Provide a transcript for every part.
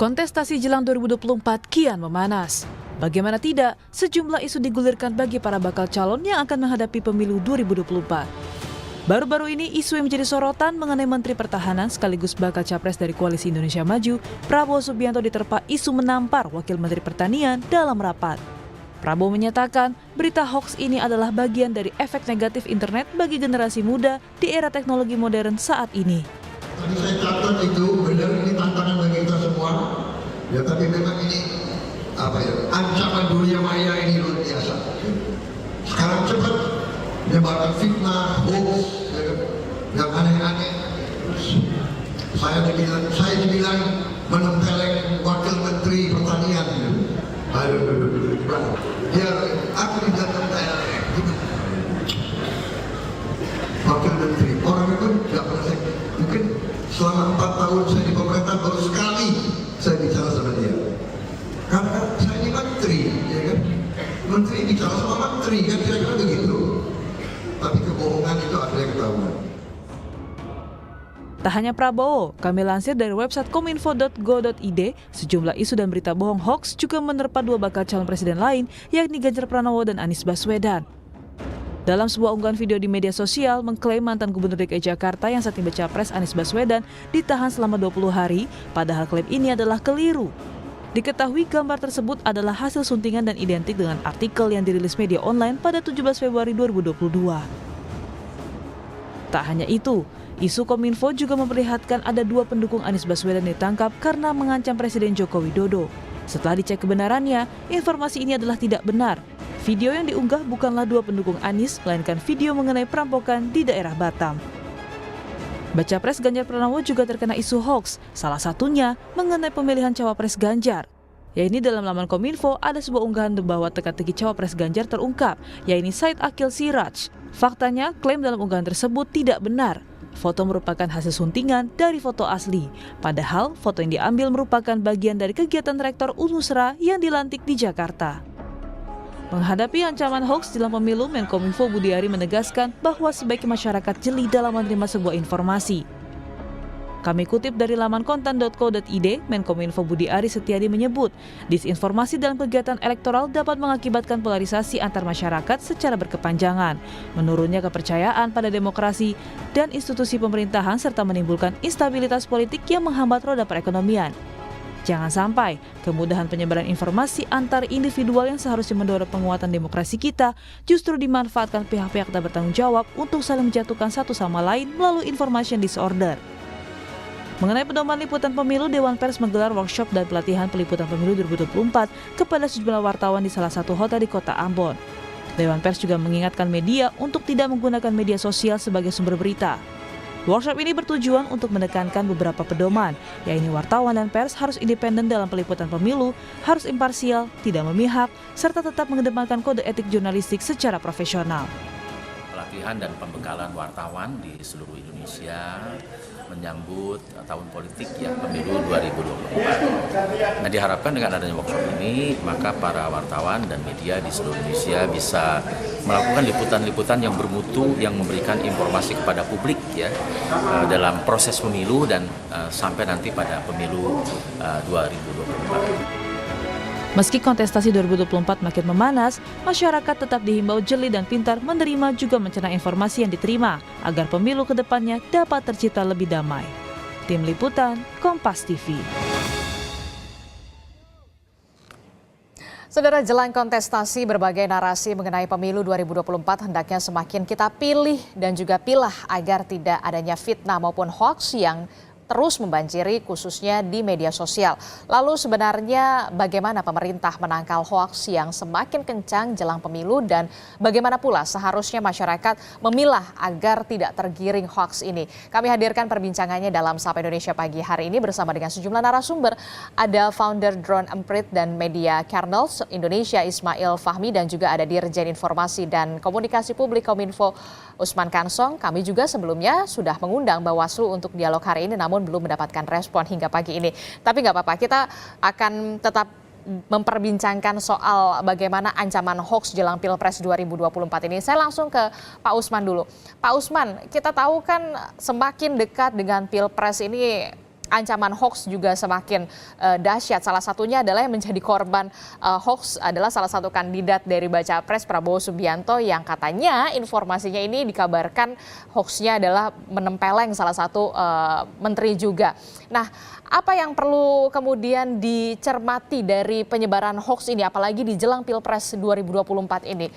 Kontestasi jelang 2024 kian memanas. Bagaimana tidak, sejumlah isu digulirkan bagi para bakal calon yang akan menghadapi pemilu 2024. Baru-baru ini isu yang menjadi sorotan mengenai Menteri Pertahanan sekaligus bakal capres dari Koalisi Indonesia Maju, Prabowo Subianto diterpa isu menampar Wakil Menteri Pertanian dalam rapat. Prabowo menyatakan berita hoax ini adalah bagian dari efek negatif internet bagi generasi muda di era teknologi modern saat ini. Tadi saya catat itu benar, ini tantangan bagi kita semua. Ya tapi memang ini ancaman dunia maya ini luar biasa. Sekarang cepat menyebarkan fitnah, hoax, yang aneh-aneh. Saya dibilang menempeleng Wakil Menteri Pertanian. Ya aku tidak tempeleng. Wakil Menteri, orang itu tidak pernah saya, mungkin selama 4 tahun saya di pemerintah baru sekali saya bicara sama dia. Karena saya ini menteri, ya kan? Menteri bicara sama menteri, kan kira-kira begitu. Tapi kebohongan itu ada yang ketahuan. Tak hanya Prabowo, kami lansir dari website kominfo.go.id, sejumlah isu dan berita bohong hoax juga menerpa dua bakal calon presiden lain, yakni Ganjar Pranowo dan Anies Baswedan. Dalam sebuah unggahan video di media sosial, mengklaim mantan Gubernur DKI Jakarta yang saat ini Capres Anies Baswedan ditahan selama 20 hari, padahal klaim ini adalah keliru. Diketahui gambar tersebut adalah hasil suntingan dan identik dengan artikel yang dirilis media online pada 17 Februari 2022. Tak hanya itu, isu Kominfo juga memperlihatkan ada 2 pendukung Anies Baswedan ditangkap karena mengancam Presiden Joko Widodo. Setelah dicek kebenarannya, informasi ini adalah tidak benar. Video yang diunggah bukanlah 2 pendukung Anies, melainkan video mengenai perampokan di daerah Batam. Baca Pres Ganjar Pranowo juga terkena isu hoax, salah satunya mengenai pemilihan cawapres Ganjar. Yaitu dalam laman Kominfo ada sebuah unggahan bahwa teka-teki cawapres Ganjar terungkap, yaitu Said Akil Siraj. Faktanya, klaim dalam unggahan tersebut tidak benar. Foto merupakan hasil suntingan dari foto asli. Padahal, foto yang diambil merupakan bagian dari kegiatan Rektor Unusra yang dilantik di Jakarta. Menghadapi ancaman hoax dalam pemilu, Menkominfo Budi Ari menegaskan bahwa sebaiknya masyarakat jeli dalam menerima sebuah informasi. Kami kutip dari laman kontan.co.id, Menkominfo Budi Ari Setiadi menyebut, disinformasi dalam kegiatan elektoral dapat mengakibatkan polarisasi antar masyarakat secara berkepanjangan, menurunnya kepercayaan pada demokrasi dan institusi pemerintahan serta menimbulkan instabilitas politik yang menghambat roda perekonomian. Jangan sampai kemudahan penyebaran informasi antar individual yang seharusnya mendorong penguatan demokrasi kita justru dimanfaatkan pihak-pihak tak bertanggung jawab untuk saling menjatuhkan satu sama lain melalui information disorder. Mengenai pedoman liputan pemilu, Dewan Pers menggelar workshop dan pelatihan peliputan pemilu 2024 kepada sejumlah wartawan di salah satu hotel di kota Ambon. Dewan Pers juga mengingatkan media untuk tidak menggunakan media sosial sebagai sumber berita. Workshop ini bertujuan untuk menekankan beberapa pedoman, yaitu wartawan dan pers harus independen dalam peliputan pemilu, harus imparsial, tidak memihak, serta tetap mengedepankan kode etik jurnalistik secara profesional. Pelatihan dan pembekalan wartawan di seluruh Indonesia menyambut tahun politik ya pemilu 2024. Nah, diharapkan dengan adanya workshop ini maka para wartawan dan media di seluruh Indonesia bisa melakukan liputan-liputan yang bermutu yang memberikan informasi kepada publik ya dalam proses pemilu dan sampai nanti pada pemilu 2024. Meski kontestasi 2024 makin memanas, masyarakat tetap dihimbau jeli dan pintar menerima juga mencerna informasi yang diterima agar pemilu ke depannya dapat tercipta lebih damai. Tim Liputan, Kompas TV. Saudara, jelang kontestasi berbagai narasi mengenai pemilu 2024 hendaknya semakin kita pilih dan juga pilah agar tidak adanya fitnah maupun hoax yang terus membanjiri khususnya di media sosial. Lalu sebenarnya bagaimana pemerintah menangkal hoaks yang semakin kencang jelang pemilu dan bagaimana pula seharusnya masyarakat memilah agar tidak tergiring hoaks ini. Kami hadirkan perbincangannya dalam Sapa Indonesia Pagi hari ini bersama dengan sejumlah narasumber. Ada founder Drone Emprit dan Media Kernels Indonesia Ismail Fahmi dan juga ada Dirjen Informasi dan Komunikasi Publik Kominfo Usman Kansong. Kami juga sebelumnya sudah mengundang Bawaslu untuk dialog hari ini namun belum mendapatkan respon hingga pagi ini. Tapi nggak apa-apa, kita akan tetap memperbincangkan soal bagaimana ancaman hoax jelang Pilpres 2024 ini. Saya langsung ke Pak Usman dulu. Pak Usman, kita tahu kan semakin dekat dengan Pilpres ini ancaman hoax juga semakin dahsyat. Salah satunya adalah yang menjadi korban hoax adalah salah satu kandidat dari Baca Pres Prabowo Subianto yang katanya informasinya ini dikabarkan hoaxnya adalah menempeleng salah satu menteri juga. Nah, apa yang perlu kemudian dicermati dari penyebaran hoax ini apalagi di jelang Pilpres 2024 ini?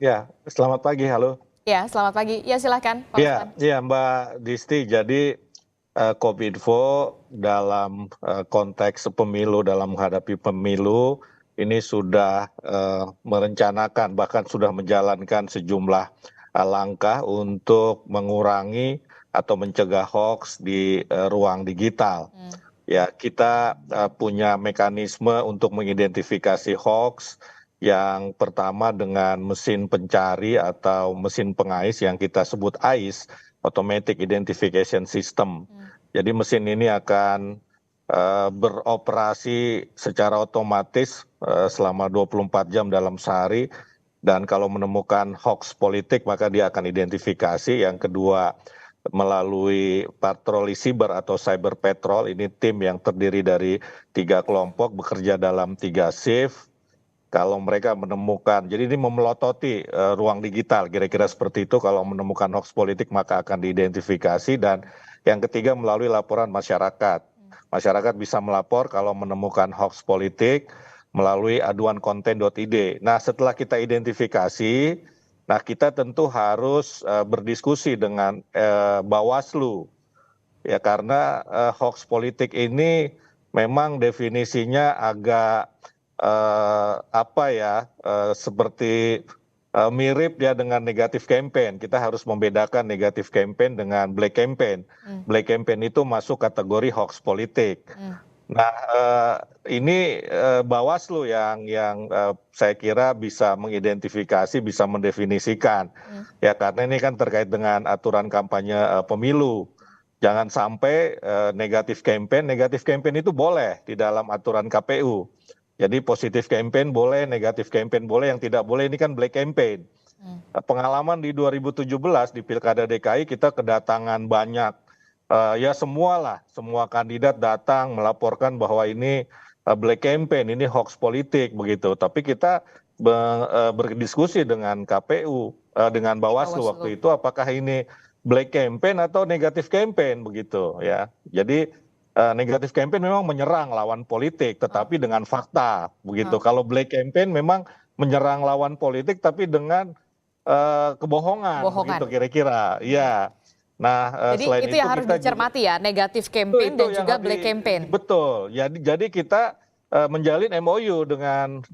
Ya, selamat pagi, halo. Ya, selamat pagi. Ya, silakan, Pak Ya, Usman. ya Mbak Disti. Jadi Kominfo dalam konteks pemilu, dalam menghadapi pemilu, ini sudah merencanakan, bahkan sudah menjalankan sejumlah langkah untuk mengurangi atau mencegah hoax di ruang digital. Ya, kita punya mekanisme untuk mengidentifikasi hoax. Yang pertama dengan mesin pencari atau mesin pengais yang kita sebut AIS, Automatic Identification System. Jadi mesin ini akan beroperasi secara otomatis selama 24 jam dalam sehari. Dan kalau menemukan hoax politik maka dia akan identifikasi. Yang kedua melalui patroli siber atau cyber patrol, ini tim yang terdiri dari 3 kelompok bekerja dalam 3 shift. Kalau mereka menemukan, jadi ini memelototi ruang digital, kira-kira seperti itu. Kalau menemukan hoax politik maka akan diidentifikasi. Dan yang ketiga melalui laporan masyarakat. Masyarakat bisa melapor kalau menemukan hoax politik melalui aduankonten.id. Nah, setelah kita identifikasi, nah kita tentu harus berdiskusi dengan Bawaslu. Ya, karena hoax politik ini memang definisinya agak seperti mirip ya dengan negatif campaign. Kita harus membedakan negatif campaign dengan black campaign. Black campaign itu masuk kategori hoax politik. Nah, ini Bawaslu yang saya kira bisa mengidentifikasi, bisa mendefinisikan. Ya, karena ini kan terkait dengan aturan kampanye pemilu. Jangan sampai negatif campaign itu boleh di dalam aturan KPU. Jadi positif campaign boleh, negatif campaign boleh, yang tidak boleh ini kan black campaign. Pengalaman di 2017 di Pilkada DKI kita kedatangan banyak, ya semua kandidat datang melaporkan bahwa ini black campaign, ini hoax politik begitu. Tapi kita berdiskusi dengan KPU, dengan Bawaslu waktu itu, apakah ini black campaign atau negatif campaign begitu ya. Jadi negatif campaign memang menyerang lawan politik, tetapi dengan fakta, begitu. Kalau black campaign memang menyerang lawan politik, tapi dengan kebohongan, begitu kira-kira. Ya. Nah, jadi selain itu yang harus dicermati ya, negatif campaign dan juga black campaign. Betul. Jadi kita menjalin MOU dengan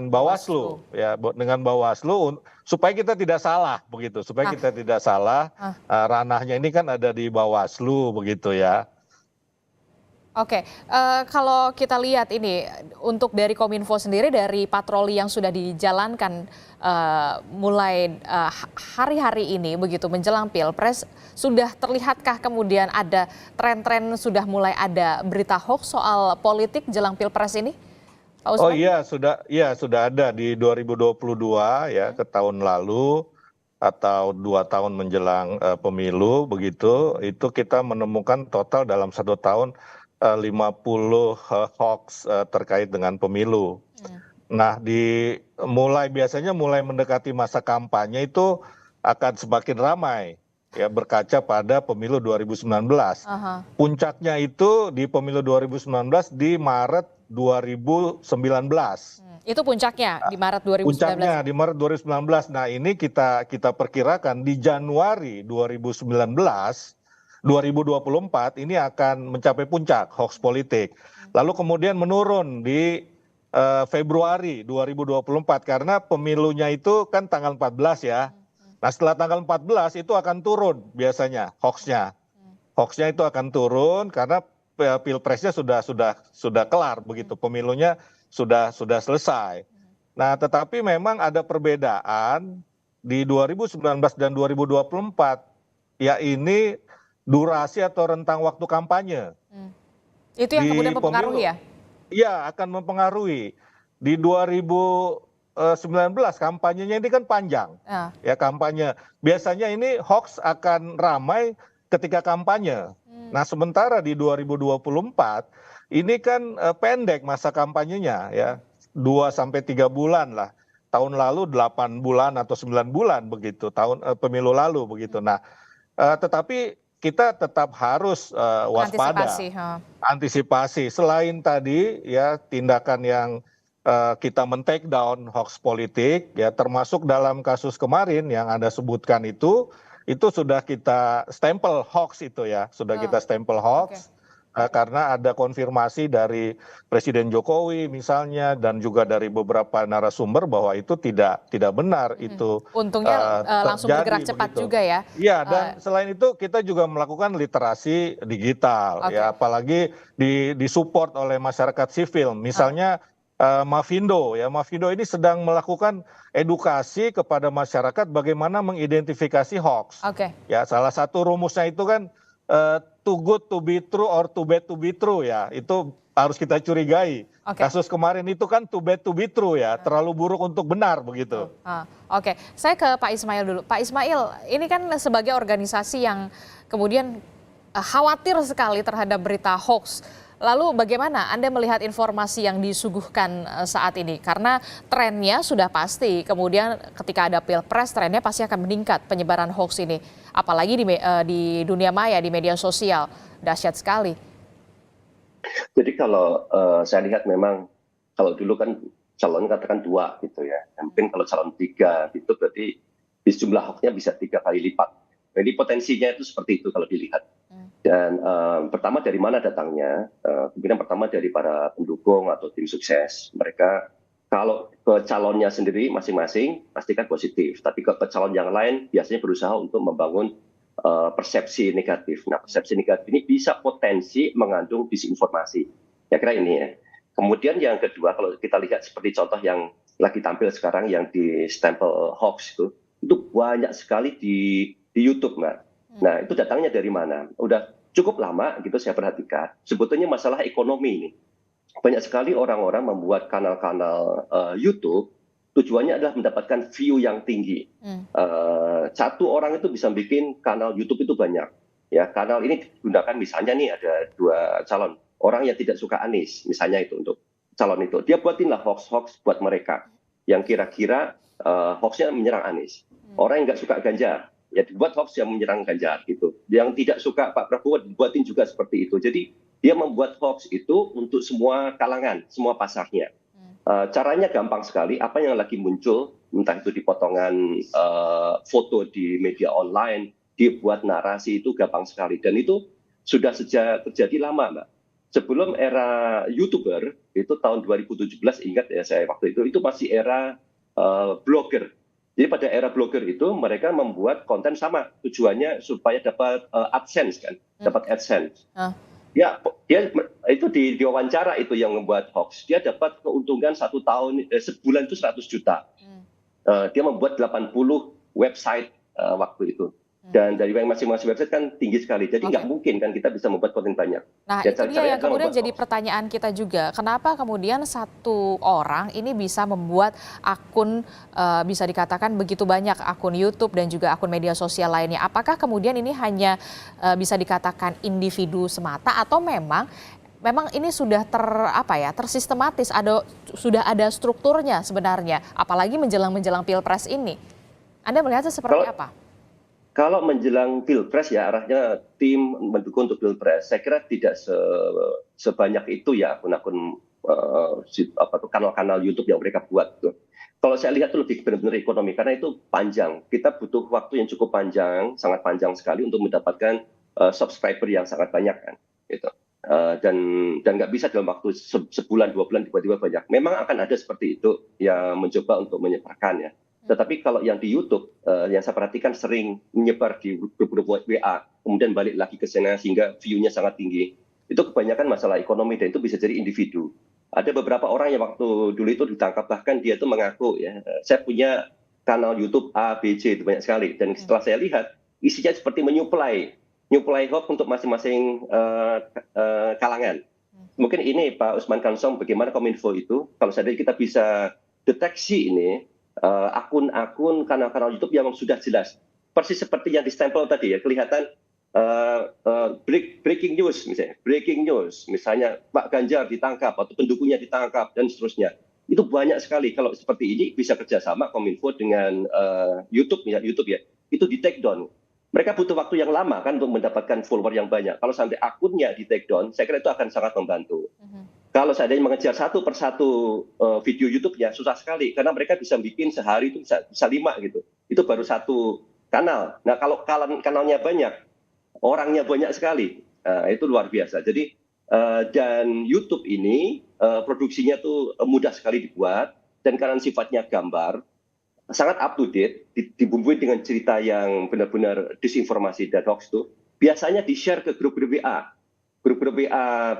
Bawaslu, ya, dengan Bawaslu supaya kita tidak salah, begitu. Supaya kita tidak salah, ranahnya ini kan ada di Bawaslu, begitu ya. Oke, kalau kita lihat ini untuk dari Kominfo sendiri, dari patroli yang sudah dijalankan mulai hari-hari ini begitu menjelang Pilpres, sudah terlihatkah kemudian ada tren-tren sudah mulai ada berita hoax soal politik jelang Pilpres ini, Pak Usman? Oh iya, sudah ada di 2022 ya, ke tahun lalu atau 2 tahun menjelang pemilu begitu, itu kita menemukan total dalam 1 tahun 50 hoax terkait dengan pemilu. Nah, biasanya mulai mendekati masa kampanye itu akan semakin ramai ya, berkaca pada pemilu 2019. Puncaknya itu di pemilu 2019 di Maret 2019. Itu puncaknya di Maret 2019. Puncaknya di Maret 2019. Nah, ini kita perkirakan di Januari 2024 ini akan mencapai puncak hoax politik. Lalu kemudian menurun di Februari 2024 karena pemilunya itu kan tanggal 14 ya. Nah, setelah tanggal 14 itu akan turun biasanya hoaxnya. Hoaxnya itu akan turun karena pilpresnya sudah kelar begitu. Pemilunya sudah selesai. Nah, tetapi memang ada perbedaan di 2019 dan 2024. Ya, ini durasi atau rentang waktu kampanye. Itu yang kemudian mempengaruhi ya? Iya, akan mempengaruhi. Di 2019 19 kampanyenya ini kan panjang. Ah, Ya kampanye. Biasanya ini hoax akan ramai ketika kampanye. Nah, sementara di 2024 ini kan pendek masa kampanyenya ya. 2 sampai 3 bulan lah. Tahun lalu 8 bulan atau 9 bulan begitu, pemilu lalu begitu. Nah, tetapi kita tetap harus waspada, antisipasi. antisipasi. Selain tadi ya tindakan yang kita men-take down hoax politik ya, termasuk dalam kasus kemarin yang Anda sebutkan itu sudah kita stempel hoax itu ya, sudah kita stempel hoax. Karena ada konfirmasi dari Presiden Jokowi misalnya dan juga dari beberapa narasumber bahwa itu tidak benar itu Untungnya langsung terjadi bergerak cepat begitu. juga ya. Iya, dan selain itu kita juga melakukan literasi digital ya, apalagi disupport oleh masyarakat sivil. Misalnya Mavindo ya, Mavindo ini sedang melakukan edukasi kepada masyarakat bagaimana mengidentifikasi hoax. Oke. Ya, salah satu rumusnya itu kan too good to be true or too bad to be true ya. Itu harus kita curigai. Kasus kemarin itu kan too bad to be true ya, terlalu buruk untuk benar begitu. Oke, saya ke Pak Ismail dulu. Pak Ismail, ini kan sebagai organisasi yang kemudian khawatir sekali terhadap berita hoax. Lalu bagaimana Anda melihat informasi yang disuguhkan saat ini? Karena trennya sudah pasti, kemudian ketika ada pilpres trennya pasti akan meningkat penyebaran hoax ini. Apalagi di dunia maya, di media sosial, dahsyat sekali. Jadi kalau saya lihat memang kalau dulu kan calon katakan 2 gitu ya. Mungkin kalau calon 3 gitu berarti jumlah hoaxnya bisa 3 kali lipat. Jadi potensinya itu seperti itu kalau dilihat. Dan pertama dari mana datangnya? Kemudian pertama dari para pendukung atau tim sukses. Mereka kalau ke calonnya sendiri masing-masing pastikan positif. Tapi ke calon yang lain biasanya berusaha untuk membangun persepsi negatif. Nah, persepsi negatif ini bisa potensi mengandung disinformasi. Ya kira ini ya. Kemudian yang kedua, kalau kita lihat seperti contoh yang lagi tampil sekarang yang di stempel hoax itu banyak sekali di YouTube, Mbak. Nah, itu datangnya dari mana? Udah cukup lama gitu saya perhatikan. Sebetulnya masalah ekonomi ini. Banyak sekali orang-orang membuat kanal-kanal YouTube, tujuannya adalah mendapatkan view yang tinggi. Satu orang itu bisa bikin kanal YouTube itu banyak. Ya, kanal ini digunakan misalnya nih ada 2 calon. Orang yang tidak suka Anies, misalnya itu untuk calon itu. Dia buatinlah hoax-hoax buat mereka. Yang kira-kira hoaxnya menyerang Anies. Orang yang nggak suka Ganjar, ya dibuat hoax yang menyerang Ganjar gitu. Yang tidak suka Pak Prabowo dibuatin juga seperti itu. Jadi dia membuat hoax itu untuk semua kalangan, semua pasarnya. Caranya gampang sekali. Apa yang lagi muncul, entah itu di potongan foto di media online, dibuat narasi itu gampang sekali. Dan itu sudah sejak terjadi lama, Mbak. Sebelum era YouTuber itu tahun 2017, ingat ya saya waktu itu masih era blogger. Jadi pada era blogger itu mereka membuat konten sama, tujuannya supaya dapat AdSense kan, dapat AdSense. Ya, dia itu di wawancara itu yang membuat hoax. Dia dapat keuntungan 1 tahun, sebulan itu 100 juta. Dia membuat 80 website waktu itu. Dan dari masing-masing website kan tinggi sekali. Jadi nggak mungkin kan kita bisa membuat konten banyak. Nah, itu dia yang kemudian jadi pertanyaan kita juga. Kenapa kemudian satu orang ini bisa membuat akun, bisa dikatakan begitu banyak akun YouTube dan juga akun media sosial lainnya. Apakah kemudian ini hanya bisa dikatakan individu semata atau memang ini sudah tersistematis, sudah ada strukturnya sebenarnya, apalagi menjelang pilpres ini. Anda melihatnya seperti apa? Kalau menjelang pilpres ya arahnya tim mendukung untuk pilpres. Saya kira tidak sebanyak itu ya akun-akun kanal-kanal YouTube yang mereka buat tuh. Kalau saya lihat itu lebih benar-benar ekonomi karena itu panjang. Kita butuh waktu yang cukup panjang, sangat panjang sekali untuk mendapatkan subscriber yang sangat banyak kan. Gitu. Dan nggak bisa dalam waktu sebulan 2 bulan tiba-tiba banyak. Memang akan ada seperti itu yang mencoba untuk menyebarkan ya. Tetapi kalau yang di YouTube, yang saya perhatikan sering menyebar di grup-grup WA, kemudian balik lagi ke sana sehingga view-nya sangat tinggi. Itu kebanyakan masalah ekonomi dan itu bisa jadi individu. Ada beberapa orang yang waktu dulu itu ditangkap, bahkan dia itu mengaku, ya, saya punya kanal YouTube A, B, C, itu banyak sekali. Dan setelah saya lihat, isinya seperti menyuplai hoax untuk masing-masing kalangan. Mungkin ini Pak Usman Kansong, bagaimana Kominfo itu, kalau saya kita bisa deteksi ini akun-akun kanal-kanal YouTube yang sudah jelas, persis seperti yang distempel tadi ya, kelihatan breaking news misalnya Pak Ganjar ditangkap atau pendukungnya ditangkap dan seterusnya. Itu banyak sekali. Kalau seperti ini bisa kerjasama Kominfo dengan YouTube ya, itu di take down. Mereka butuh waktu yang lama kan untuk mendapatkan follower yang banyak. Kalau sampai akunnya di take down, saya kira itu akan sangat membantu. Kalau seandainya mengejar satu persatu video YouTube-nya susah sekali karena mereka bisa bikin sehari itu bisa 5 gitu. Itu baru satu kanal. Nah kalau kanalnya banyak, orangnya banyak sekali, itu luar biasa. Jadi dan YouTube ini produksinya tuh mudah sekali dibuat dan karena sifatnya gambar sangat up to date, dibumbui dengan cerita yang benar-benar disinformasi dan hoax tuh biasanya di-share ke grup-grup WA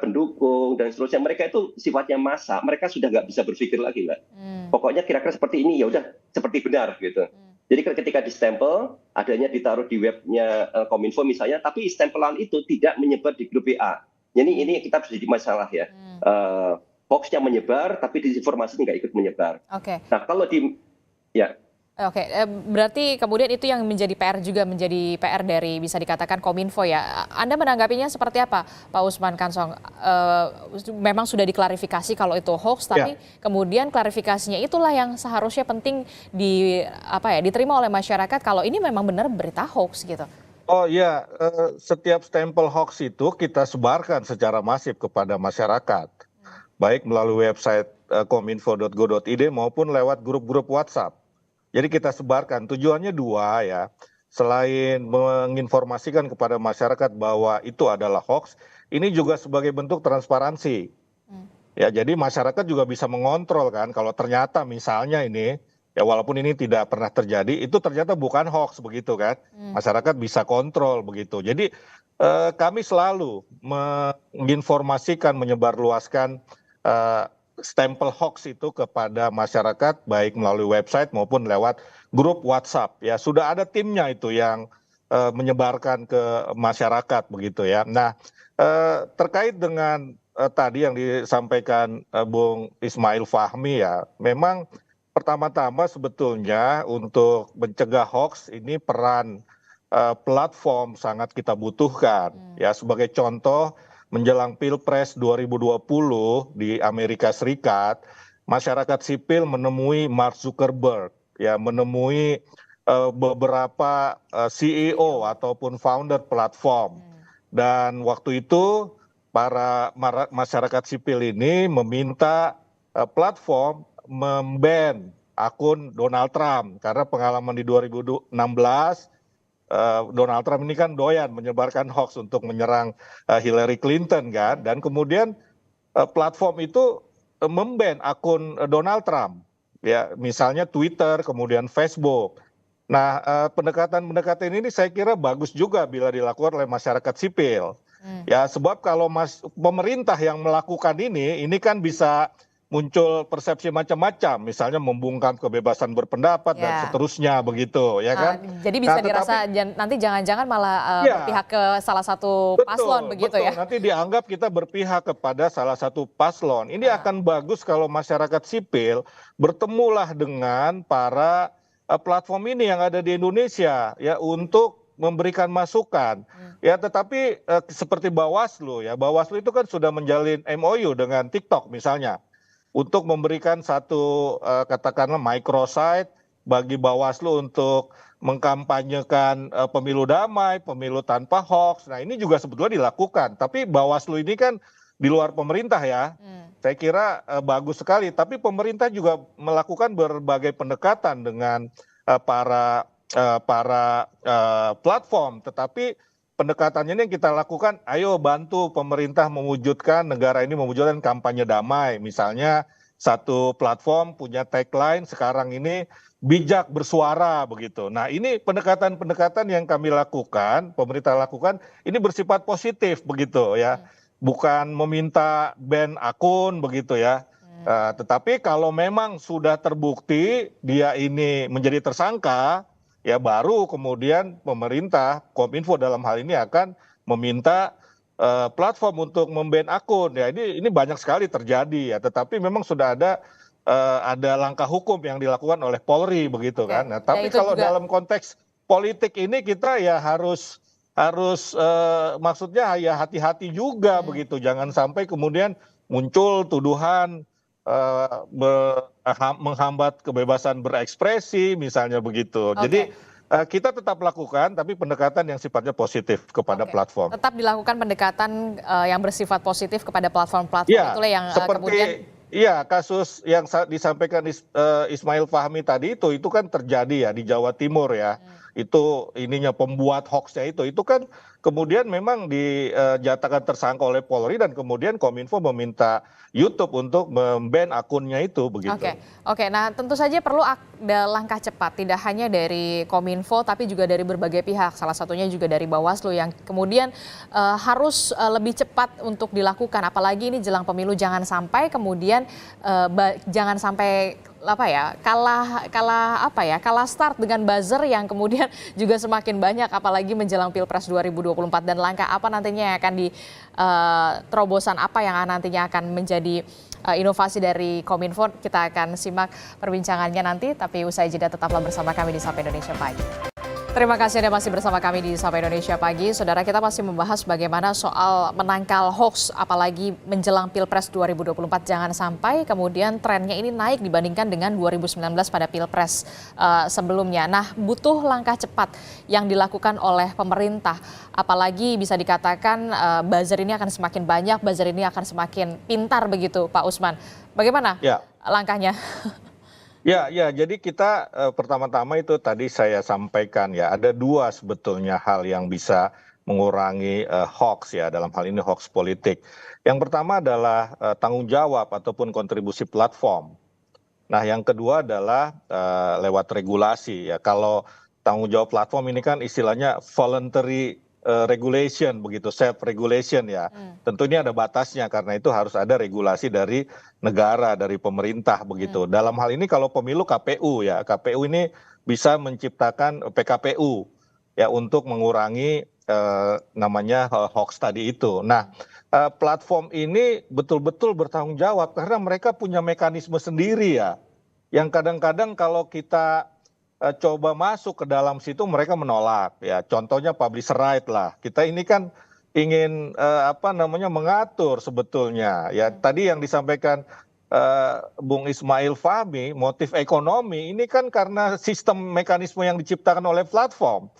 pendukung dan seterusnya. Mereka itu sifatnya massa, mereka sudah nggak bisa berpikir lagi, Mbak. Pokoknya kira-kira seperti ini, ya udah seperti benar gitu. Jadi ketika distempel, adanya ditaruh di webnya Kominfo misalnya, tapi stempelan itu tidak menyebar di grup WA. Jadi ini kita bisa jadi masalah ya. Hoax-nya menyebar, tapi disinformasi nggak ikut menyebar. Oke. Nah kalau ya. Oke, berarti kemudian itu yang menjadi PR juga, menjadi PR dari bisa dikatakan Kominfo ya. Anda menanggapinya seperti apa, Pak Usman Kansong? Memang sudah diklarifikasi kalau itu hoax, tapi kemudian klarifikasinya itulah yang seharusnya penting diterima oleh masyarakat kalau ini memang benar berita hoax gitu. Oh iya, setiap stempel hoax itu kita sebarkan secara masif kepada masyarakat, baik melalui website kominfo.go.id maupun lewat grup-grup WhatsApp. Jadi kita sebarkan, tujuannya dua ya, selain menginformasikan kepada masyarakat bahwa itu adalah hoax, ini juga sebagai bentuk transparansi. Ya, jadi masyarakat juga bisa mengontrol kan, kalau ternyata misalnya ini, ya walaupun ini tidak pernah terjadi, itu ternyata bukan hoax begitu kan, masyarakat bisa kontrol begitu. Jadi kami selalu menginformasikan, menyebarluaskan stempel hoax itu kepada masyarakat baik melalui website maupun lewat grup WhatsApp ya, sudah ada timnya itu yang menyebarkan ke masyarakat begitu ya. Nah terkait dengan tadi yang disampaikan Bung Ismail Fahmi ya, memang pertama-tama sebetulnya untuk mencegah hoax ini peran platform sangat kita butuhkan ya. Sebagai contoh, menjelang Pilpres 2020 di Amerika Serikat, masyarakat sipil menemui Mark Zuckerberg, ya menemui beberapa CEO ataupun founder platform. Dan waktu itu para masyarakat sipil ini meminta platform memban akun Donald Trump karena pengalaman di 2016. Donald Trump ini kan doyan menyebarkan hoax untuk menyerang Hillary Clinton kan, dan kemudian platform itu memban akun Donald Trump ya, misalnya Twitter kemudian Facebook. Nah pendekatan ini saya kira bagus juga bila dilakukan oleh masyarakat sipil ya, sebab kalau pemerintah yang melakukan ini kan bisa muncul persepsi macam-macam, misalnya membungkam kebebasan berpendapat dan seterusnya begitu, ya kan? Jadi bisa dirasa nanti jangan-jangan malah berpihak ke salah satu paslon begitu ya? Nanti dianggap kita berpihak kepada salah satu paslon. Ini akan bagus kalau masyarakat sipil bertemulah dengan para platform ini yang ada di Indonesia ya untuk memberikan masukan. Ya, tetapi seperti Bawaslu ya, Bawaslu itu kan sudah menjalin MOU dengan TikTok misalnya, untuk memberikan satu katakanlah microsite bagi Bawaslu untuk mengkampanyekan pemilu damai, pemilu tanpa hoax. Nah ini juga sebetulnya dilakukan, tapi Bawaslu ini kan di luar pemerintah ya. Saya kira bagus sekali, tapi pemerintah juga melakukan berbagai pendekatan dengan para platform, tetapi pendekatannya ini yang kita lakukan, ayo bantu pemerintah mewujudkan, negara ini mewujudkan kampanye damai. Misalnya satu platform punya tagline sekarang ini bijak bersuara begitu. Nah ini pendekatan-pendekatan yang kami lakukan, pemerintah lakukan, ini bersifat positif begitu ya. Bukan meminta ban akun begitu ya. Tetapi kalau memang sudah terbukti dia ini menjadi tersangka, ya baru kemudian pemerintah, Kominfo dalam hal ini akan meminta platform untuk memban akun. Ya ini banyak sekali terjadi ya, tetapi memang sudah ada ada langkah hukum yang dilakukan oleh Polri begitu Oke. kan. Nah, Ya, tapi itu kalau juga. dalam konteks politik ini kita ya harus maksudnya ya hati-hati juga begitu. Jangan sampai kemudian muncul tuduhan menghambat kebebasan berekspresi misalnya begitu. Jadi Oke. kita tetap lakukan tapi pendekatan yang sifatnya positif kepada Oke. platform. Tetap dilakukan pendekatan yang bersifat positif kepada platform-platform Ya, itulah yang kemudian. seperti ya kasus yang disampaikan Ismail Fahmi tadi itu kan terjadi ya di Jawa Timur ya. Itu ininya pembuat hoaxnya itu kan kemudian memang dijatakan tersangka oleh Polri dan kemudian Kominfo meminta YouTube untuk memban akunnya itu begitu. Oke. Nah tentu saja perlu ada langkah cepat, tidak hanya dari Kominfo tapi juga dari berbagai pihak, salah satunya juga dari Bawaslu yang kemudian harus lebih cepat untuk dilakukan, apalagi ini jelang pemilu, jangan sampai kemudian jangan sampai kalah start dengan buzzer yang kemudian juga semakin banyak apalagi menjelang Pilpres 2024, dan langkah apa nantinya yang akan terobosan apa yang nantinya akan menjadi inovasi dari Kominfo. Kita akan simak perbincangannya nanti, tapi usai jeda tetaplah bersama kami di Sapa Indonesia Pagi. Terima kasih Anda masih bersama kami di Sapa Indonesia Pagi. Saudara, kita masih membahas bagaimana soal menangkal hoax apalagi menjelang Pilpres 2024. Jangan sampai kemudian trennya ini naik dibandingkan dengan 2019 pada Pilpres sebelumnya. Nah, butuh langkah cepat yang dilakukan oleh pemerintah. Apalagi bisa dikatakan buzzer ini akan semakin banyak, buzzer ini akan semakin pintar begitu Pak Usman. Bagaimana langkahnya? Ya, jadi kita pertama-tama itu tadi saya sampaikan ya, ada dua sebetulnya hal yang bisa mengurangi hoax ya, dalam hal ini hoax politik. Yang pertama adalah tanggung jawab ataupun kontribusi platform. Nah, yang kedua adalah lewat regulasi ya. Kalau tanggung jawab platform ini kan istilahnya voluntary regulation begitu, self regulation ya. Tentu ini ada batasnya karena itu harus ada regulasi dari negara, dari pemerintah begitu. Dalam hal ini kalau pemilu KPU ya, KPU ini bisa menciptakan PKPU ya untuk mengurangi namanya hoax tadi itu. Nah, platform ini betul-betul bertanggung jawab karena mereka punya mekanisme sendiri ya, yang kadang-kadang kalau kita coba masuk ke dalam situ mereka menolak ya. Contohnya publisher right lah. Kita ini kan ingin mengatur sebetulnya ya. Tadi yang disampaikan Bung Ismail Fahmi, motif ekonomi ini kan karena sistem mekanisme yang diciptakan oleh platform.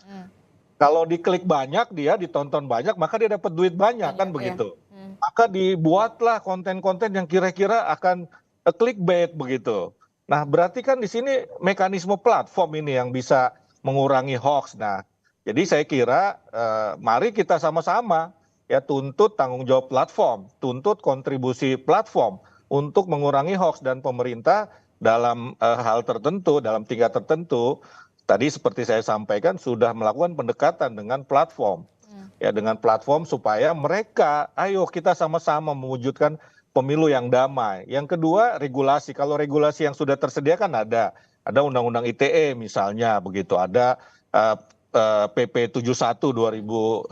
Kalau diklik banyak, dia ditonton banyak, maka dia dapat duit banyak kan begitu. Maka dibuatlah konten-konten yang kira-kira akan clickbait begitu. Nah, berarti kan di sini mekanisme platform ini yang bisa mengurangi hoax. Nah, jadi saya kira mari kita sama-sama ya tuntut tanggung jawab platform, tuntut kontribusi platform untuk mengurangi hoax, dan pemerintah dalam hal tertentu, dalam tingkat tertentu, tadi seperti saya sampaikan sudah melakukan pendekatan dengan platform. Ya, dengan platform supaya mereka, ayo kita sama-sama mewujudkan pemilu yang damai. Yang kedua, regulasi. Kalau regulasi yang sudah tersedia kan ada Undang-Undang ITE misalnya begitu, ada PP 71 2019,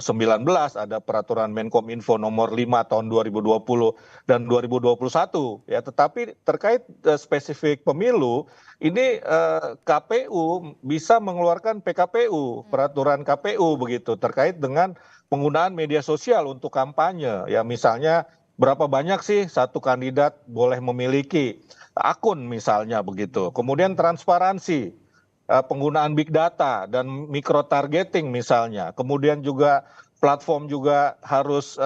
ada peraturan Menkominfo nomor 5 tahun 2020 dan 2021 ya. Tetapi terkait spesifik pemilu ini KPU bisa mengeluarkan PKPU, peraturan KPU begitu, terkait dengan penggunaan media sosial untuk kampanye ya. Misalnya berapa banyak sih satu kandidat boleh memiliki akun misalnya begitu. Kemudian transparansi, penggunaan big data dan micro targeting misalnya. Kemudian juga platform juga harus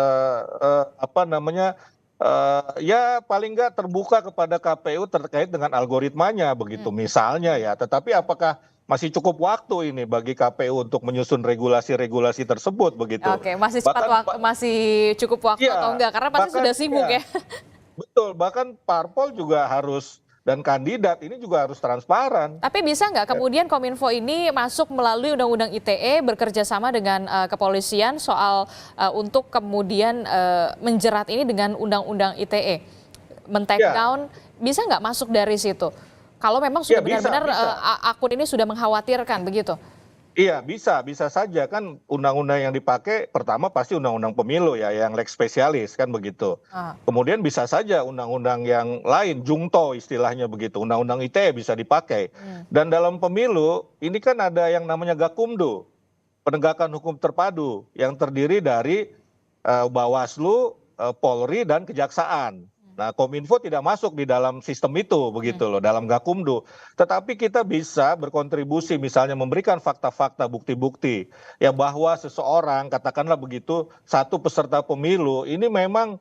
ya paling nggak terbuka kepada KPU terkait dengan algoritmanya begitu misalnya ya. Tetapi apakah masih cukup waktu ini bagi KPU untuk menyusun regulasi-regulasi tersebut begitu? Oke, masih cukup waktu atau enggak? Karena pasti sudah sibuk ya. Betul, bahkan parpol juga harus, dan kandidat ini juga harus transparan. Tapi bisa nggak kemudian Kominfo ini masuk melalui Undang-Undang ITE bekerja sama dengan kepolisian soal untuk kemudian menjerat ini dengan Undang-Undang ITE, men-take down, bisa nggak masuk dari situ? Kalau memang sudah benar-benar akun ini sudah mengkhawatirkan begitu? Iya, bisa saja kan undang-undang yang dipakai pertama pasti undang-undang pemilu ya, yang lex spesialis kan begitu. Ah, Kemudian bisa saja undang-undang yang lain, jungto istilahnya begitu, undang-undang ITE bisa dipakai. hmm, Dan dalam pemilu ini kan ada yang namanya Gakumdu, penegakan hukum terpadu, yang terdiri dari Bawaslu, Polri dan Kejaksaan. Nah, Kominfo tidak masuk di dalam sistem itu begitu loh, dalam Gakumdu. Tetapi kita bisa berkontribusi misalnya memberikan fakta-fakta, bukti-bukti ya bahwa seseorang katakanlah begitu satu peserta pemilu ini memang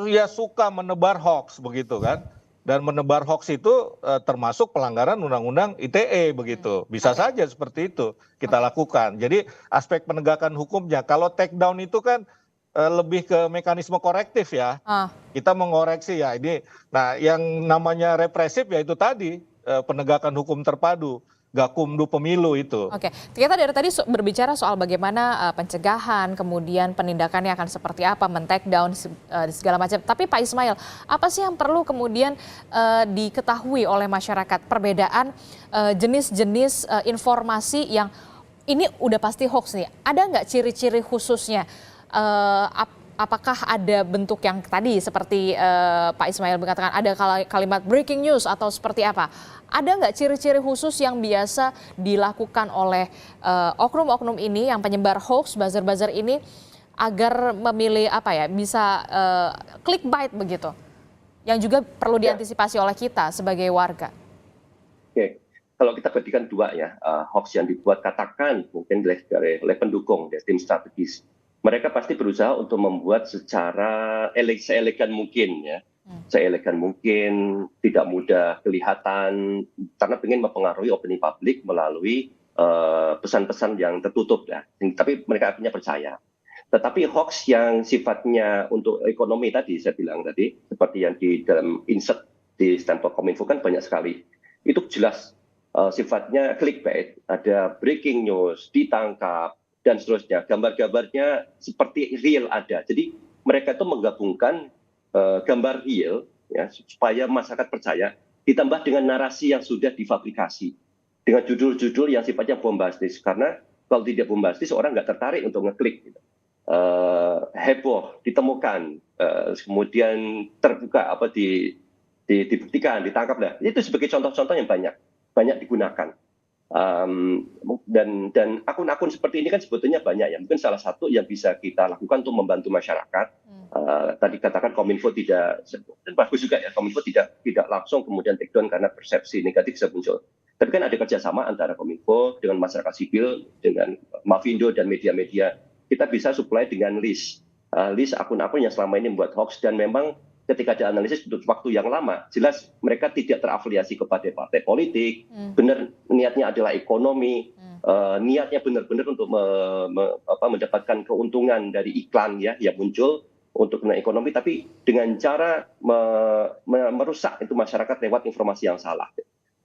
ya suka menebar hoax begitu kan. Dan menebar hoax itu termasuk pelanggaran undang-undang ITE begitu. Bisa Oke. saja seperti itu kita Oke. lakukan. Jadi aspek penegakan hukumnya kalau take down itu kan lebih ke mekanisme korektif ya. Ah. Kita mengoreksi ya ini. Nah, yang namanya represif ya itu tadi penegakan hukum terpadu, Gakumdu pemilu itu. Oke, kita dari tadi berbicara soal bagaimana pencegahan, kemudian penindakannya akan seperti apa, men-take down segala macam. Tapi Pak Ismail, apa sih yang perlu kemudian diketahui oleh masyarakat? Perbedaan jenis-jenis informasi yang ini udah pasti hoax nih. Ada nggak ciri-ciri khususnya? Apakah ada bentuk yang tadi seperti Pak Ismail mengatakan ada kalimat breaking news atau seperti apa? Ada nggak ciri-ciri khusus yang biasa dilakukan oleh oknum-oknum ini yang penyebar hoax, buzzer-buzzer ini agar memilih apa ya bisa clickbait begitu, yang juga perlu diantisipasi oleh kita sebagai warga? Oke, kalau kita berikan dua ya, hoax yang dibuat katakan mungkin oleh pendukung, tim strategis. Mereka pasti berusaha untuk membuat secara seelegan mungkin ya, seelegan mungkin, tidak mudah kelihatan, karena ingin mempengaruhi opini publik melalui pesan-pesan yang tertutup ya. Tapi mereka akhirnya percaya. Tetapi hoax yang sifatnya untuk ekonomi tadi saya bilang tadi, seperti yang di dalam insert di Stanford Kominfo kan banyak sekali. Itu jelas sifatnya clickbait, ada breaking news, ditangkap, dan seterusnya. Gambar-gambarnya seperti real ada. Jadi mereka itu menggabungkan gambar real ya, supaya masyarakat percaya, ditambah dengan narasi yang sudah difabrikasi. Dengan judul-judul yang sifatnya bombastis. Karena kalau tidak bombastis, orang nggak tertarik untuk ngeklik. Gitu. Heboh, ditemukan, kemudian terbuka, dibuktikan, ditangkap. Nah, itu sebagai contoh-contoh yang banyak digunakan. Dan akun-akun seperti ini kan sebetulnya banyak ya. Mungkin salah satu yang bisa kita lakukan untuk membantu masyarakat. Tadi katakan Kominfo tidak, dan bagus juga ya, Kominfo tidak langsung kemudian take down karena persepsi negatif bisa muncul. Tapi kan ada kerjasama antara Kominfo dengan masyarakat sipil, dengan Mavindo dan media-media. Kita bisa supply dengan list akun-akun yang selama ini membuat hoax, dan memang ketika ada analisis untuk waktu yang lama, jelas mereka tidak terafiliasi kepada partai politik, benar niatnya adalah ekonomi, niatnya benar-benar untuk mendapatkan keuntungan dari iklan ya yang muncul untuk ekonomi, tapi dengan cara merusak itu masyarakat lewat informasi yang salah.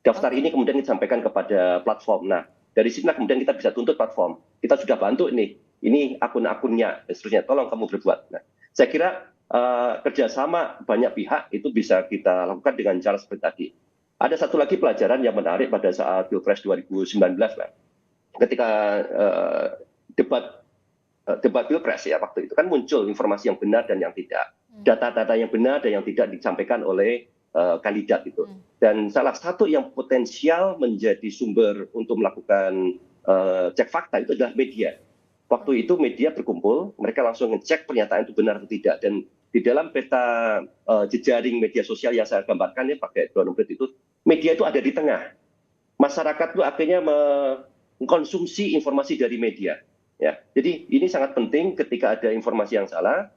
Daftar ini kemudian disampaikan kepada platform. Nah, dari sini kemudian kita bisa tuntut platform. Kita sudah bantu ini akun-akunnya, dan seterusnya. Tolong kamu berbuat. Nah, saya kira kerjasama banyak pihak itu bisa kita lakukan dengan cara seperti tadi. Ada satu lagi pelajaran yang menarik pada saat Pilpres 2019, Pak. Ketika debat Pilpres ya waktu itu kan muncul informasi yang benar dan yang tidak, data-data yang benar dan yang tidak disampaikan oleh kandidat itu. Dan salah satu yang potensial menjadi sumber untuk melakukan cek fakta itu adalah media. Waktu itu media berkumpul, mereka langsung ngecek pernyataan itu benar atau tidak. Dan di dalam peta jejaring media sosial yang saya gambarkan ya pakai drone itu, media itu ada di tengah. Masyarakat itu akhirnya mengkonsumsi informasi dari media. Ya, jadi ini sangat penting ketika ada informasi yang salah,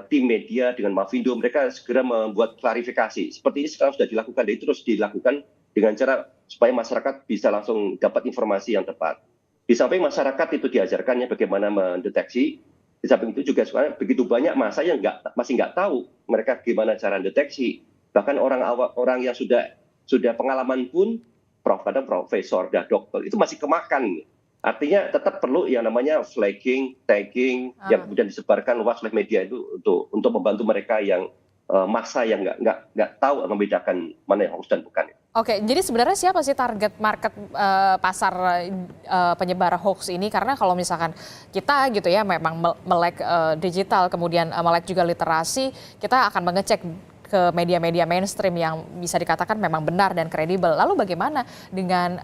tim media dengan Mavindo mereka segera membuat klarifikasi. Seperti ini sekarang sudah dilakukan, dan terus dilakukan dengan cara supaya masyarakat bisa langsung dapat informasi yang tepat. Di samping masyarakat itu diajarkannya bagaimana mendeteksi, di samping itu juga sekarang begitu banyak masa yang masih nggak tahu mereka gimana cara deteksi. Bahkan orang yang sudah pengalaman pun, kadang profesor, dokter, itu masih kemakan. Artinya tetap perlu yang namanya flagging, tagging, yang kemudian disebarkan luas oleh media itu untuk membantu mereka yang masa yang nggak tahu membedakan mana yang hoax dan bukan. Oke, jadi sebenarnya siapa sih target market pasar penyebar hoax ini? Karena kalau misalkan kita gitu ya memang melek digital, kemudian melek juga literasi, kita akan mengecek ke media-media mainstream yang bisa dikatakan memang benar dan kredibel. Lalu bagaimana dengan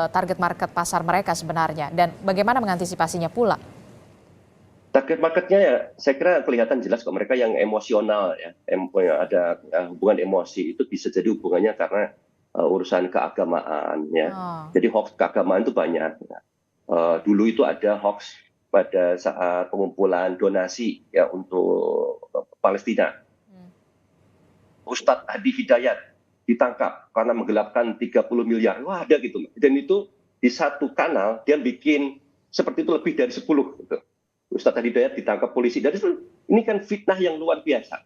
target market pasar mereka sebenarnya? Dan bagaimana mengantisipasinya pula? Target marketnya ya, saya kira kelihatan jelas kok mereka yang emosional ya, ada hubungan emosi itu bisa jadi hubungannya karena urusan keagamaan ya. Oh. Jadi hoax keagamaan itu banyak. Dulu itu ada hoax pada saat pengumpulan donasi ya untuk Palestina. Ustadz Hadi Hidayat ditangkap karena menggelapkan 30 miliar. Wah, ada gitu. Dan itu di satu kanal dia bikin seperti itu lebih dari 10 gitu. Ustadz Hadi Hidayat ditangkap polisi. Dan itu, ini kan fitnah yang luar biasa.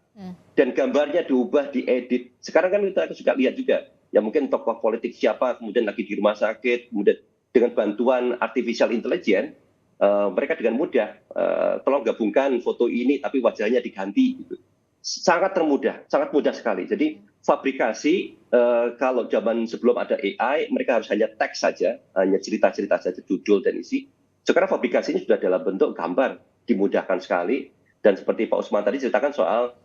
Dan gambarnya diubah, diedit. Sekarang kan kita juga lihat juga. Ya mungkin tokoh politik siapa, kemudian lagi di rumah sakit, kemudian dengan bantuan artificial intelligence, mereka dengan mudah, tolong gabungkan foto ini tapi wajahnya diganti. Gitu. Sangat mudah sekali. Jadi fabrikasi, kalau zaman sebelum ada AI, mereka harus hanya teks saja, hanya cerita-cerita saja, judul dan isi. Sekarang fabrikasinya sudah dalam bentuk gambar, dimudahkan sekali. Dan seperti Pak Usman tadi ceritakan soal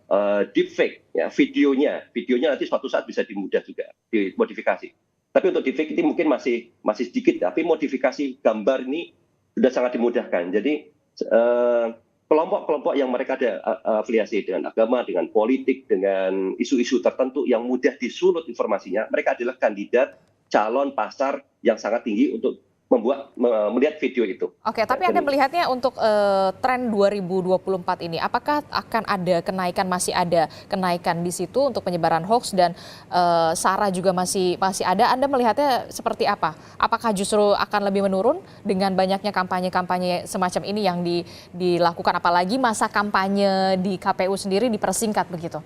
deepfake, ya, videonya nanti suatu saat bisa dimudah juga, dimodifikasi. Tapi untuk deepfake ini mungkin masih sedikit, tapi modifikasi gambar ini sudah sangat dimudahkan. Jadi kelompok-kelompok yang mereka ada afiliasi dengan agama, dengan politik, dengan isu-isu tertentu yang mudah disulut informasinya, mereka adalah kandidat calon pasar yang sangat tinggi untuk melihat video itu. Oke, tapi Anda melihatnya untuk tren 2024 ini, apakah akan ada kenaikan, masih ada kenaikan di situ untuk penyebaran hoax dan SARA juga masih ada? Anda melihatnya seperti apa? Apakah justru akan lebih menurun dengan banyaknya kampanye-kampanye semacam ini yang dilakukan, apalagi masa kampanye di KPU sendiri dipersingkat begitu?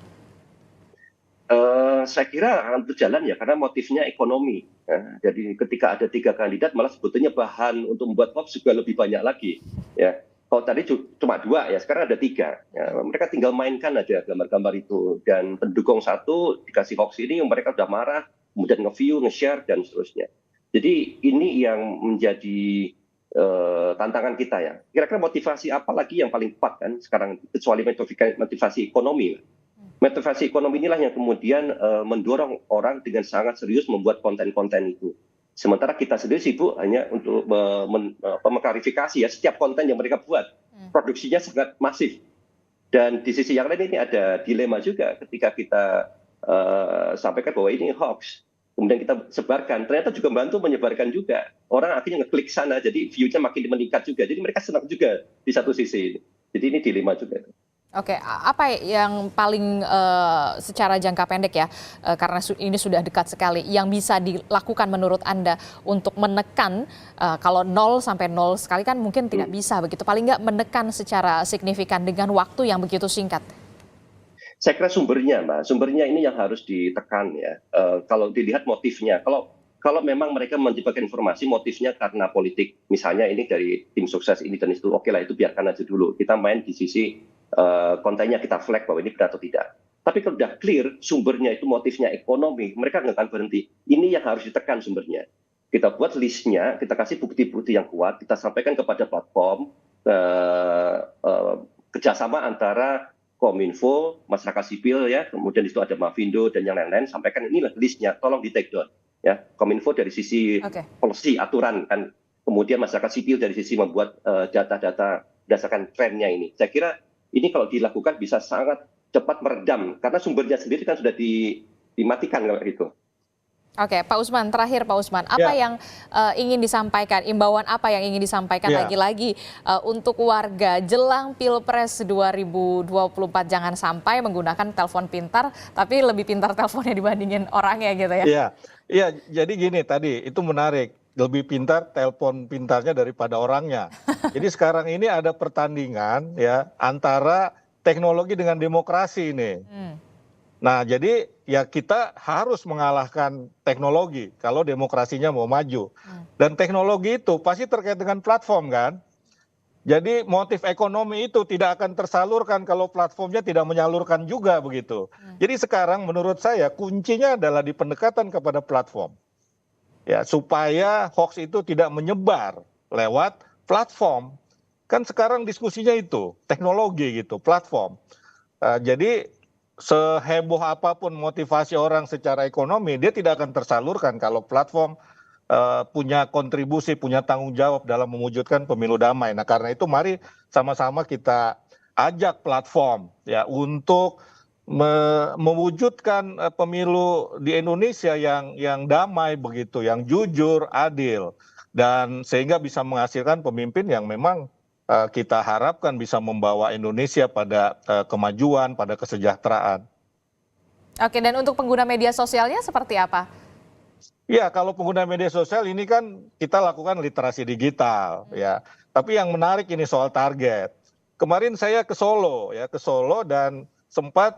Saya kira akan berjalan ya, karena motifnya ekonomi. Ya. Jadi ketika ada 3 kandidat, malah sebetulnya bahan untuk membuat hoax juga lebih banyak lagi. Ya. Kalau tadi cuma 2, ya sekarang ada 3. Ya. Mereka tinggal mainkan aja gambar-gambar itu. Dan pendukung satu dikasih hoax ini, mereka udah marah, kemudian nge-view, nge-share, dan seterusnya. Jadi ini yang menjadi tantangan kita ya. Kira-kira motivasi apa lagi yang paling kuat kan sekarang, kecuali motivasi ekonomi. Motivasi ekonomi inilah yang kemudian mendorong orang dengan sangat serius membuat konten-konten itu. Sementara kita sendiri sibuk hanya untuk mengklarifikasi ya, setiap konten yang mereka buat. Produksinya sangat masif. Dan di sisi yang lain ini ada dilema juga ketika kita sampaikan bahwa ini hoax. Kemudian kita sebarkan, ternyata juga membantu menyebarkan juga. Orang akhirnya ngeklik sana, jadi view-nya makin meningkat juga. Jadi mereka senang juga di satu sisi. Jadi ini dilema juga. Oke, apa yang paling secara jangka pendek ya, karena ini sudah dekat sekali, yang bisa dilakukan menurut Anda untuk menekan, kalau 0 sampai 0 sekali kan mungkin tidak bisa begitu, paling nggak menekan secara signifikan dengan waktu yang begitu singkat? Saya kira sumbernya, Mbak. Sumbernya ini yang harus ditekan ya. Kalau dilihat motifnya, kalau memang mereka menyebarkan informasi motifnya karena politik, misalnya ini dari tim sukses ini dan itu, oke lah itu biarkan aja dulu. Kita main di sisi kontennya, kita flag bahwa ini benar atau tidak. Tapi kalau sudah clear sumbernya itu motifnya ekonomi, mereka nggak akan berhenti. Ini yang harus ditekan sumbernya. Kita buat listnya, kita kasih bukti-bukti yang kuat, kita sampaikan kepada platform, kerjasama antara Kominfo, masyarakat sipil ya, kemudian di situ ada Mavindo dan yang lain-lain, sampaikan inilah listnya, tolong di take down. Ya, Kominfo dari sisi policy, aturan kan, kemudian masyarakat sipil dari sisi membuat data-data berdasarkan trennya ini. Saya kira ini kalau dilakukan bisa sangat cepat meredam, karena sumbernya sendiri kan sudah dimatikan kalau gitu. Oke, Pak Usman, terakhir Pak Usman, apa yang ingin disampaikan, imbauan apa yang ingin disampaikan lagi-lagi untuk warga jelang Pilpres 2024, jangan sampai menggunakan telepon pintar, tapi lebih pintar teleponnya dibandingin orangnya gitu ya. Iya, jadi gini tadi, itu menarik. Lebih pintar telepon pintarnya daripada orangnya. Jadi sekarang ini ada pertandingan ya antara teknologi dengan demokrasi ini. Nah, jadi ya kita harus mengalahkan teknologi kalau demokrasinya mau maju. Dan teknologi itu pasti terkait dengan platform kan. Jadi motif ekonomi itu tidak akan tersalurkan kalau platformnya tidak menyalurkan juga begitu. Jadi sekarang menurut saya kuncinya adalah di pendekatan kepada platform. Ya, supaya hoax itu tidak menyebar lewat platform. Kan sekarang diskusinya itu, teknologi gitu, platform. Jadi seheboh apapun motivasi orang secara ekonomi, dia tidak akan tersalurkan kalau platform punya kontribusi, punya tanggung jawab dalam mewujudkan pemilu damai. Nah, karena itu mari sama-sama kita ajak platform ya untuk mewujudkan pemilu di Indonesia yang damai begitu, yang jujur, adil, dan sehingga bisa menghasilkan pemimpin yang memang kita harapkan bisa membawa Indonesia pada kemajuan, pada kesejahteraan. Oke, dan untuk pengguna media sosialnya seperti apa? Ya, kalau pengguna media sosial ini kan kita lakukan literasi digital ya. Tapi yang menarik ini soal target. Kemarin saya ke Solo ya, ke Solo dan sempat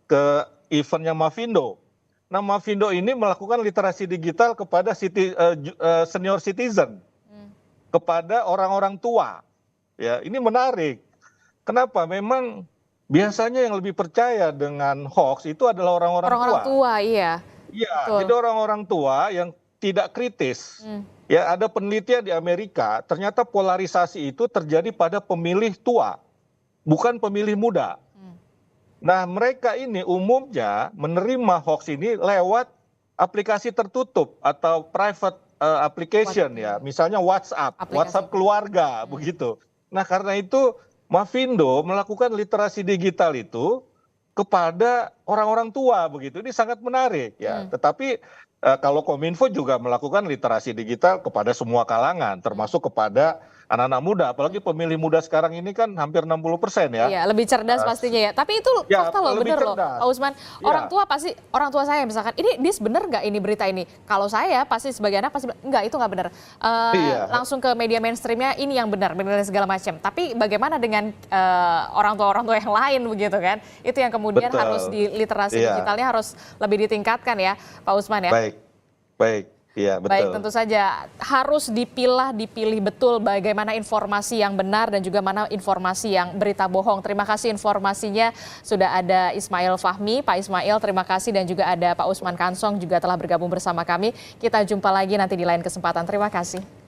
ke eventnya Mavindo. Nah, Mavindo ini melakukan literasi digital kepada senior citizen, kepada orang-orang tua. Ya, ini menarik. Kenapa? Memang biasanya yang lebih percaya dengan hoax itu adalah orang-orang tua. Orang-orang tua, iya. Iya, Betul. jadi orang-orang tua yang tidak kritis. Ya, ada penelitian di Amerika, ternyata polarisasi itu terjadi pada pemilih tua, bukan pemilih muda. Nah, mereka ini umumnya menerima hoax ini lewat aplikasi tertutup atau private application ya, misalnya WhatsApp keluarga begitu. Nah, karena itu Mavindo melakukan literasi digital itu kepada orang-orang tua begitu. Ini sangat menarik ya. Tetapi kalau Kominfo juga melakukan literasi digital kepada semua kalangan, termasuk kepada anak-anak muda. Apalagi pemilih muda sekarang ini kan hampir 60% ya. Iya, lebih cerdas pastinya ya. Tapi itu ya, fakta loh, bener loh, Pak Usman. Orang tua pasti, orang tua saya misalkan, ini Dis bener nggak ini berita ini? Kalau saya pasti sebagai anak pasti enggak, itu nggak bener. Langsung ke media mainstreamnya ini yang benar segala macam. Tapi bagaimana dengan orang tua yang lain begitu kan? Itu yang kemudian harus di literasi digitalnya harus lebih ditingkatkan ya, Pak Usman ya. Baik. Iya, betul. Baik, tentu saja harus dipilih betul bagaimana informasi yang benar dan juga mana informasi yang berita bohong. Terima kasih informasinya. Sudah ada Ismail Fahmi, Pak Ismail terima kasih, dan juga ada Pak Usman Kansong juga telah bergabung bersama kami. Kita jumpa lagi nanti di lain kesempatan. Terima kasih.